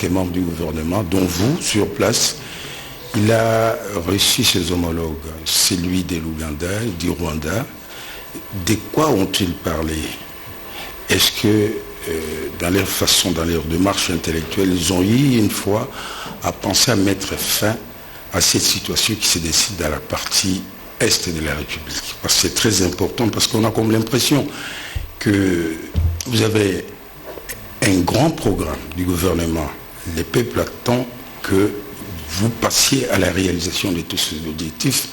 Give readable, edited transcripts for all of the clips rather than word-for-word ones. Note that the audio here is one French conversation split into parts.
était membre du gouvernement, dont vous, sur place. Il a reçu ses homologues, celui de l'Ouganda, du Rwanda. De quoi ont-ils parlé? Est-ce que dans leur façon, dans leur démarche intellectuelle, ils ont eu une fois à penser à mettre fin à cette situation qui se décide dans la partie est de la République? Parce que c'est très important, parce qu'on a comme l'impression que vous avez un grand programme du gouvernement. Le peuple attend que vous passiez à la réalisation de tous ces objectifs,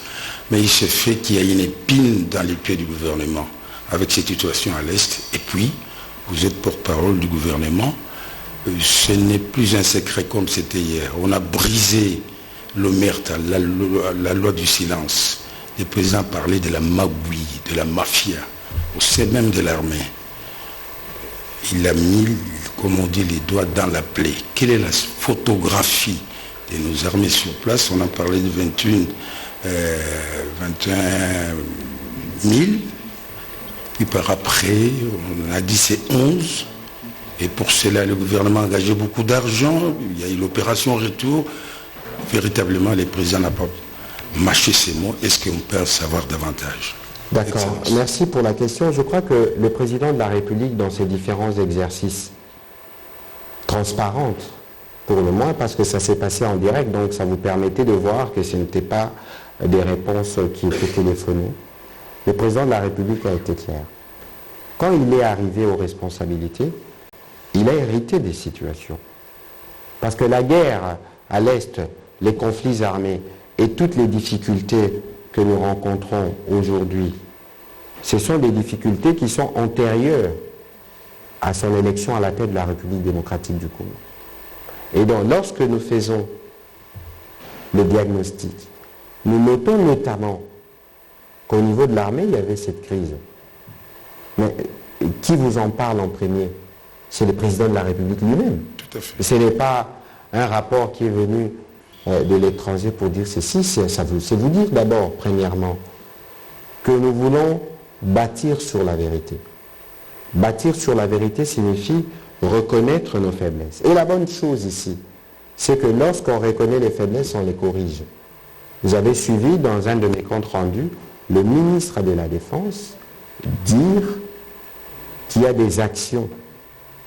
mais il se fait qu'il y a une épine dans les pieds du gouvernement avec cette situation à l'Est. Et puis, vous êtes porte-parole du gouvernement. Ce n'est plus un secret comme c'était hier. On a brisé l'omerta, la loi du silence. Le président parlait de la magouille, de la mafia, au sein même de l'armée. Il a mis, comme on dit, les doigts dans la plaie. Quelle est la photographie de nos armées sur place? On a parlé de 21 000. Puis par après, on a dit c'est 11. Et pour cela, le gouvernement a engagé beaucoup d'argent. Il y a eu l'opération Retour. Véritablement, le président n'a pas mâché ses mots. Est-ce qu'on peut en savoir davantage? D'accord. Merci pour la question. Je crois que le président de la République, dans ses différents exercices transparents, pour le moins, parce que ça s'est passé en direct, donc ça vous permettait de voir que ce n'était pas des réponses qui étaient téléphonées. Le président de la République a été clair. Quand il est arrivé aux responsabilités, il a hérité des situations. Parce que la guerre à l'Est, les conflits armés et toutes les difficultés que nous rencontrons aujourd'hui, ce sont des difficultés qui sont antérieures à son élection à la tête de la République démocratique du Congo. Et donc, lorsque nous faisons le diagnostic, nous notons notamment qu'au niveau de l'armée, il y avait cette crise. Mais qui vous en parle en premier? C'est le président de la République lui-même. Tout à fait. Ce n'est pas un rapport qui est venu de l'étranger pour dire ceci, c'est vous dire d'abord, premièrement, que nous voulons bâtir sur la vérité. Bâtir sur la vérité signifie reconnaître nos faiblesses. Et la bonne chose ici, c'est que lorsqu'on reconnaît les faiblesses, on les corrige. Vous avez suivi dans un de mes comptes rendus le ministre de la Défense dire qu'il y a des actions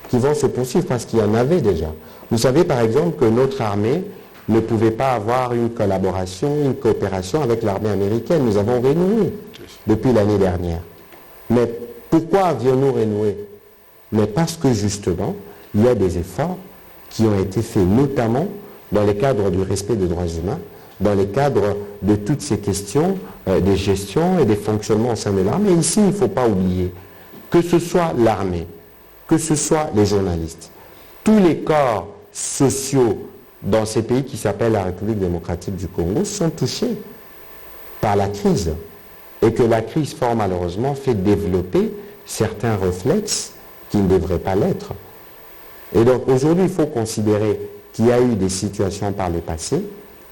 qui vont se poursuivre parce qu'il y en avait déjà. Vous savez par exemple que notre armée ne pouvait pas avoir une collaboration, une coopération avec l'armée américaine. Nous avons renoué depuis l'année dernière. Mais pourquoi avions-nous renoué? Mais parce que justement, il y a des efforts qui ont été faits, notamment dans le cadre du respect des droits humains, dans le cadre de toutes ces questions de gestion et des fonctionnements au sein de l'armée. Et ici, il ne faut pas oublier que ce soit l'armée, que ce soit les journalistes, tous les corps sociaux dans ces pays qui s'appellent la République démocratique du Congo sont touchés par la crise. Et que la crise, fort malheureusement, fait développer certains réflexes qui ne devraient pas l'être. Et donc aujourd'hui, il faut considérer qu'il y a eu des situations par le passé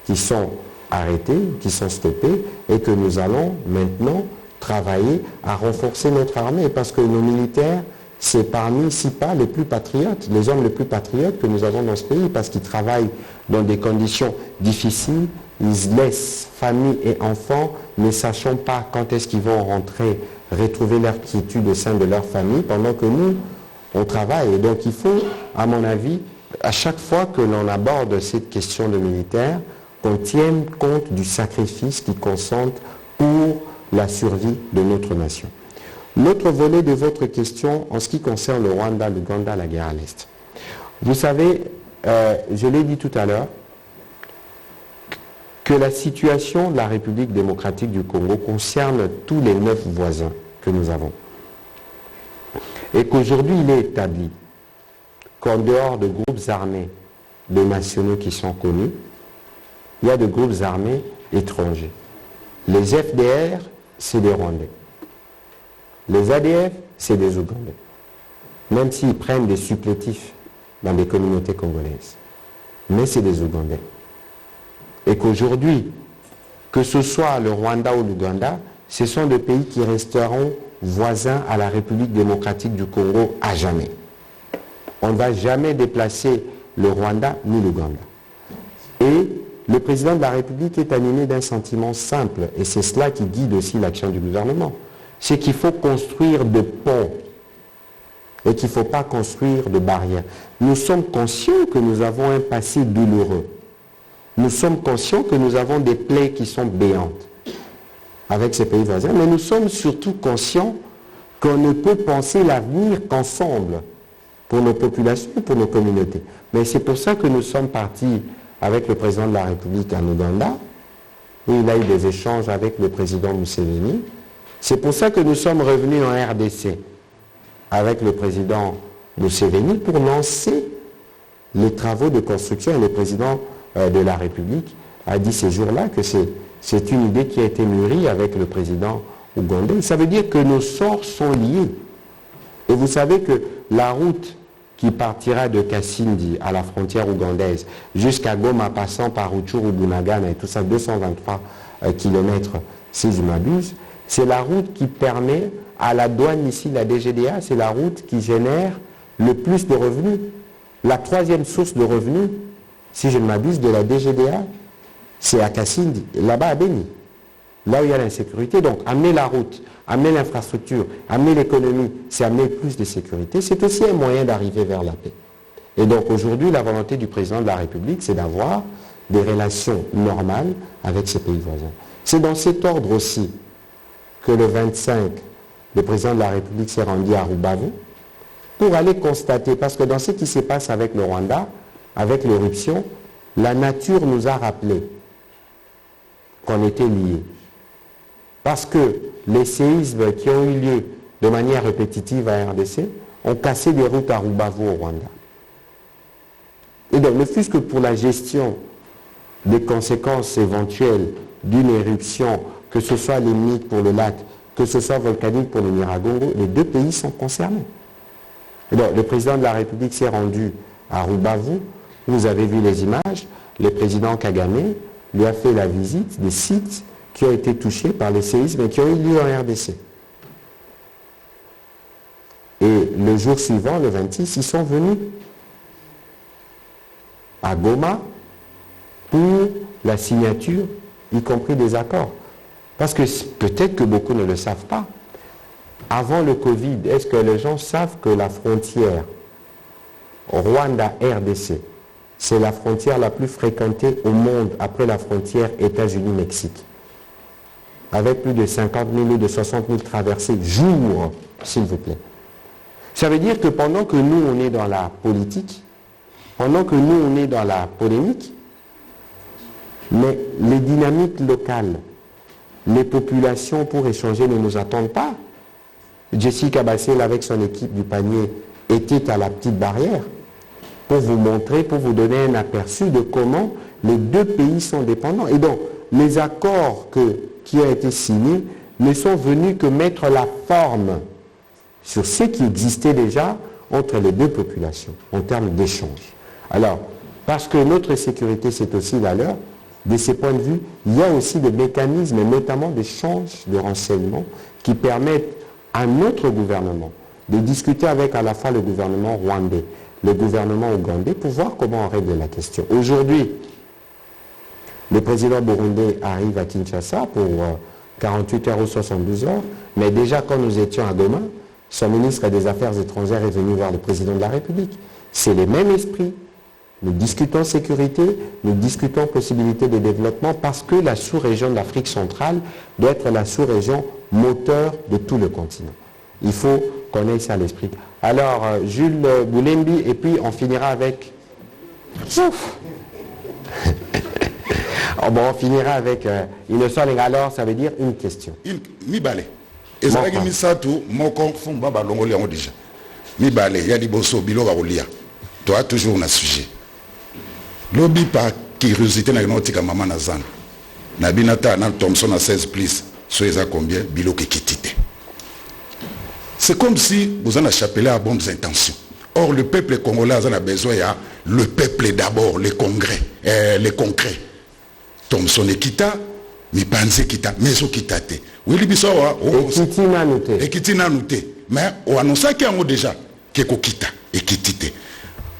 qui sont arrêtées, qui sont stoppées, et que nous allons maintenant travailler à renforcer notre armée, parce que nos militaires, c'est parmi, si pas les plus patriotes, les hommes les plus patriotes que nous avons dans ce pays, parce qu'ils travaillent dans des conditions difficiles, ils laissent famille et enfants, ne sachant pas quand est-ce qu'ils vont rentrer, retrouver leur quiétude au sein de leur famille, pendant que nous, on travaille. Et donc il faut, à mon avis, à chaque fois que l'on aborde cette question de militaire, qu'on tienne compte du sacrifice qu'ils consentent pour la survie de notre nation. L'autre volet de votre question, en ce qui concerne le Rwanda, l'Ouganda, la guerre à l'Est. Vous savez, je l'ai dit tout à l'heure, que la situation de la République démocratique du Congo concerne tous les 9 voisins que nous avons. Et qu'aujourd'hui, il est établi qu'en dehors de groupes armés de nationaux qui sont connus, il y a des groupes armés étrangers. Les FDR, c'est des Rwandais. Les ADF, c'est des Ougandais. Même s'ils prennent des supplétifs dans des communautés congolaises. Mais c'est des Ougandais. Et qu'aujourd'hui, que ce soit le Rwanda ou l'Ouganda, ce sont des pays qui resteront voisins à la République démocratique du Congo à jamais. On ne va jamais déplacer le Rwanda ni l'Ouganda. Et le président de la République est animé d'un sentiment simple, et c'est cela qui guide aussi l'action du gouvernement. C'est qu'il faut construire des ponts et qu'il ne faut pas construire de barrières. Nous sommes conscients que nous avons un passé douloureux. Nous sommes conscients que nous avons des plaies qui sont béantes avec ces pays voisins, mais nous sommes surtout conscients qu'on ne peut penser l'avenir qu'ensemble pour nos populations, pour nos communautés. Mais c'est pour ça que nous sommes partis avec le président de la République en Ouganda, où il a eu des échanges avec le président Museveni. C'est pour ça que nous sommes revenus en RDC avec le président Museveni pour lancer les travaux de construction. Et le président de la République a dit ces jours-là que c'est une idée qui a été mûrie avec le président ougandais. Ça veut dire que nos sorts sont liés. Et vous savez que la route qui partira de Kasindi à la frontière ougandaise jusqu'à Goma, passant par Rutshuru, Bunagana et tout ça, 223 km si je m'abuse, c'est la route qui permet à la douane ici, la DGDA, c'est la route qui génère le plus de revenus. La troisième source de revenus, si je ne m'abuse, de la DGDA, c'est à Kasindi, là-bas à Beni, là où il y a l'insécurité. Donc amener la route, amener l'infrastructure, amener l'économie, c'est amener plus de sécurité. C'est aussi un moyen d'arriver vers la paix. Et donc aujourd'hui, la volonté du président de la République, c'est d'avoir des relations normales avec ces pays voisins. C'est dans cet ordre aussi que le 25, le président de la République s'est rendu à Rubavu pour aller constater, parce que dans ce qui se passe avec le Rwanda, avec l'éruption, la nature nous a rappelé qu'on était liés. Parce que les séismes qui ont eu lieu de manière répétitive à RDC ont cassé des routes à Rubavu au Rwanda. Et donc, ne fût-ce que pour la gestion des conséquences éventuelles d'une éruption, que ce soit limite pour le lac, que ce soit volcanique pour le Nyiragongo, les deux pays sont concernés. Et donc, le président de la République s'est rendu à Rubavu, vous avez vu les images, le président Kagame lui a fait la visite des sites qui ont été touchés par les séismes et qui ont eu lieu en RDC. Et le jour suivant, le 26, ils sont venus à Goma pour la signature, y compris des accords. Parce que peut-être que beaucoup ne le savent pas. Avant le Covid, est-ce que les gens savent que la frontière Rwanda-RDC, c'est la frontière la plus fréquentée au monde après la frontière États-Unis-Mexique, avec plus de 50 000 ou de 60 000 traversées jour, s'il vous plaît. Ça veut dire que pendant que nous, on est dans la politique, pendant que nous, on est dans la polémique, mais les dynamiques locales, les populations pour échanger ne nous attendent pas. Jessica Bassel, avec son équipe du panier, était à la petite barrière pour vous montrer, pour vous donner un aperçu de comment les deux pays sont dépendants. Et donc, les accords qui ont été signés ne sont venus que mettre la forme sur ce qui existait déjà entre les deux populations, en termes d'échange. Alors, parce que notre sécurité, c'est aussi la leur, de ces points de vue, il y a aussi des mécanismes, et notamment d'échange de renseignements, qui permettent à notre gouvernement de discuter avec à la fois le gouvernement rwandais, le gouvernement ougandais, pour voir comment on règle la question. Aujourd'hui, le président burundais arrive à Kinshasa pour 48 heures ou 72 heures, mais déjà quand nous étions à Goma, son ministre des Affaires étrangères est venu voir le président de la République. C'est le même esprit. Nous discutons sécurité, nous discutons possibilité de développement parce que la sous-région de l'Afrique centrale doit être la sous-région moteur de tout le continent. Il faut qu'on ait ça à l'esprit. Alors, Jules Boulembi, et puis on finira avec... bon, on finira avec Innocent Lengalor, ça veut dire une question. Mibale. Ezalaki misato moko fumba balongoli yango déjà. Mibale ya liboso bilo bakolia. Toi toujours na sujet. Lobby par curiosité na notika mama na zana. Na binata na Thompson à 16 plus. Soyez combien bilo ke kitite. C'est comme si vous en chapelé à bonnes intentions. Or le peuple congolais a besoin ya le peuple d'abord, les congrès, les concrets. Thompson ekita mipanze kita meso kitate. Oui biso wa ekiti na noté. Mais on annonce qu'il y a déjà que kokita ekitite.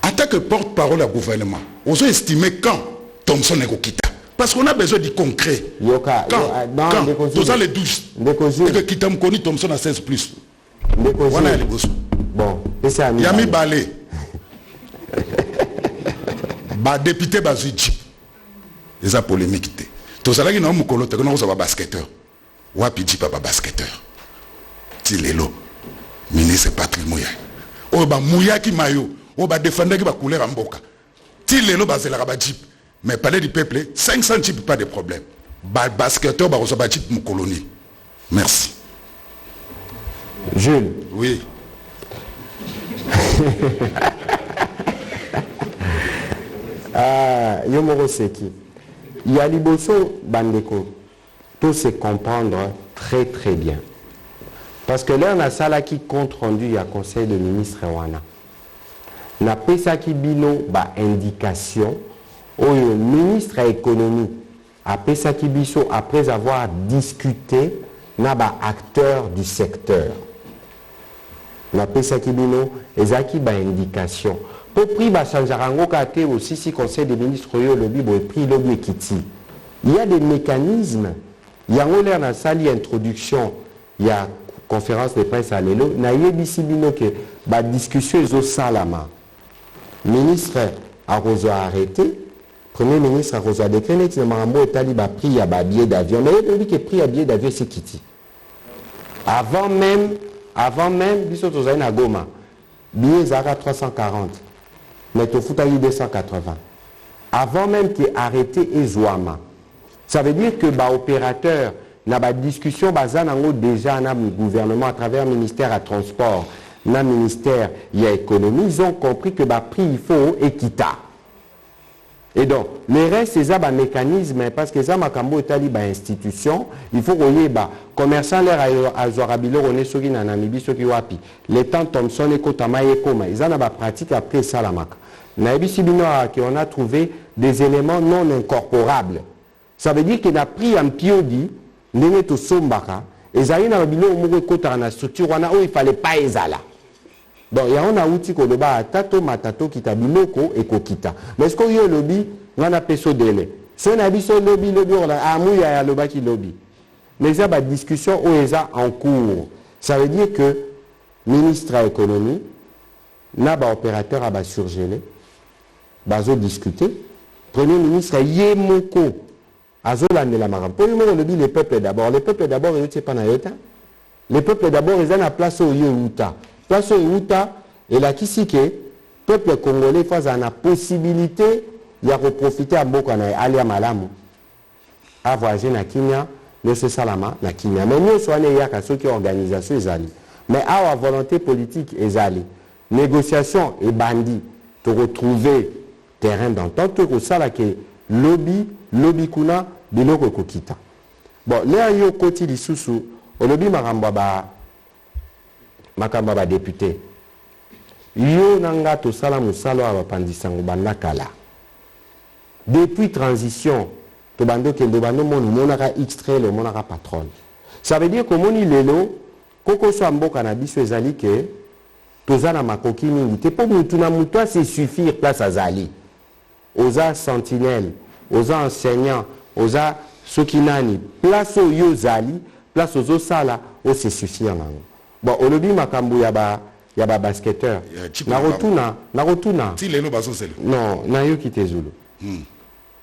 En tant que porte-parole du gouvernement, on a estimé quand Thomson est au Kita. Parce qu'on a besoin du concret. Quand Tous les 12. Et que Kita Mkoni Thomson a 16 plus. Bon, c'est un Yami Balé. Député Bazuji. Ils ont polémique. Tous les gens qui ont un basketteur. Wapi dit pas basketteur. Tilelo. Ministre Patrick Mouya. Oba Mouya qui mayo. Oba défendre qui va couler en boca. Tilelo basé la Jeep. Mais parler du peuple, 500 types, pas de problème. Basketteur, bah, Jeep mon colonie. Merci. Jules. Oui. Yomoro Seki. Il y a Liboso Bandeko. Tout se comprendre très très bien. Parce que là, on a ça là qui compte rendu, il y a conseil de ministre Wana. Na pesa qui bino ba indication au ministre de l'économie a pesa qui biso après avoir discuté na ba acteur du secteur. Na pesa qui bino ezaki ba indication. Pour prix ba chanjarango kate aussi si conseil des ministres yo lobby bo prix lobby kiti. Il y a des mécanismes. Il y a une salle introduction, il y a conférence de presse à l'élo, na yebisi bino que ba discussion est au salama. Ministre a arrêté, premier ministre a décrété, net Marambo et Talib a pris à billet d'avion. Mais il dit que pris à billet d'avion c'est Kiti. Avant même, biso tozaï na Goma, billet Zara 340, mais Tofuta 280. Avant même qu'il ait arrêté Ezouama. Ça veut dire que bah opérateur na ba discussion bazan nango déjà na gouvernement à travers ministère à transport. Dans le ministère, il y a économie, ils ont compris que bah, prix il faut équitable. Et donc, le reste, c'est un mécanisme, parce que ça, Makambo est une institution, il faut qu'il y ait des commerçants, à Zorabilo, on est sur Namibie, sur Kiwapi. Les temps Thomson et Kotama et Koma, ils ont une pratique après ça, la Maka. On a trouvé des éléments non incorporables. Ça veut dire qu'il a pris un piodi, n'est au Sombaka, et ça y est, une structure, il ne fallait pas y aller. Donc, il y a un outil qui est tato matato qui est biloko et kokita. Mais est-ce qu'il y a un lobby, on a un délai. Si on a un lobby, on a un lobby qui lobby. Mais il y a une discussion en cours. Ça veut dire que le ministre de l'économie, n'a pas opérateur à surgeler, va discuter. Premier ministre, Yemoko, à Zolande la Maram. Pour le lobby, les peuples d'abord. Les peuples d'abord, ils ne sont pas dans le temps. Les peuples d'abord, ils ont la place au Yéhouta. Place au Yéhouta, et là, qui c'est que le peuple congolais face à la possibilité de profiter à beaucoup d'aller à Malamu, à voyager na Kenya, mais c'est Salama, na Kenya. Mais nous, soyons les gens qui ont organisation, ils allaient. Mais à la volonté politique, ils allaient. Négociation et bandit, de retrouver terrain d'entente, tout ça là que lobby kuna, biloko kokita. Bon, là, il y a un côté de sous au lobby Makamba député. Yo nanga to sala musalo abapandisango banakala. Depuis transition, to bando kendo bando monaka extrait le monaka patron. Ça veut dire que moni lelo koko so mboka na biso ezali ke tozana makoki mingi te po mutu na mutu c'est suffire place azali. Oza sentinelle, oza enseignant, oza sokinani, place o yo zali, place ozo sala o se suffire nango. Bon, au lobby makambu y a ba basketteur. Na rotuna. Si les lots sont celles. Non, na yo kite Zulu.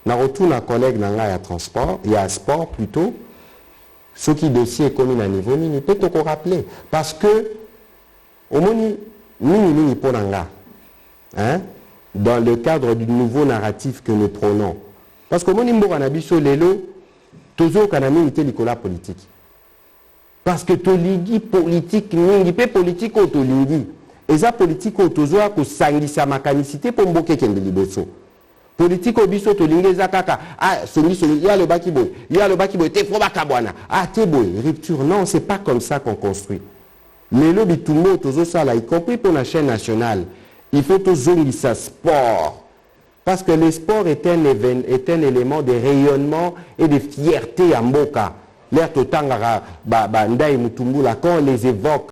Na rotuna collègue nanga ya transport, il y a sport plutôt. Ce qui dossier comme à niveau mini peut te rappeler parce que au moni mini pour nanga. Hein? Dans le cadre du nouveau narratif que nous prenons. Parce que moni mboka na biso lelo tozo kanami ite likola politique. Parce que tolingi politique ningi pe politique o tolingi eza politique o tozoa ko sangisa makanicité pour mboke kende liboso politique o biso tolingi eza kaka songi ya le baki boy te fo bakabwana te boy rupture non c'est pas comme ça qu'on construit mais le bitumo tozo sala y compris pour la chaîne nationale il faut tozongisa sport parce que le sport est un élément de rayonnement et de fierté à mboka. L'air totangara, ndai mutumbula, quand on les évoque,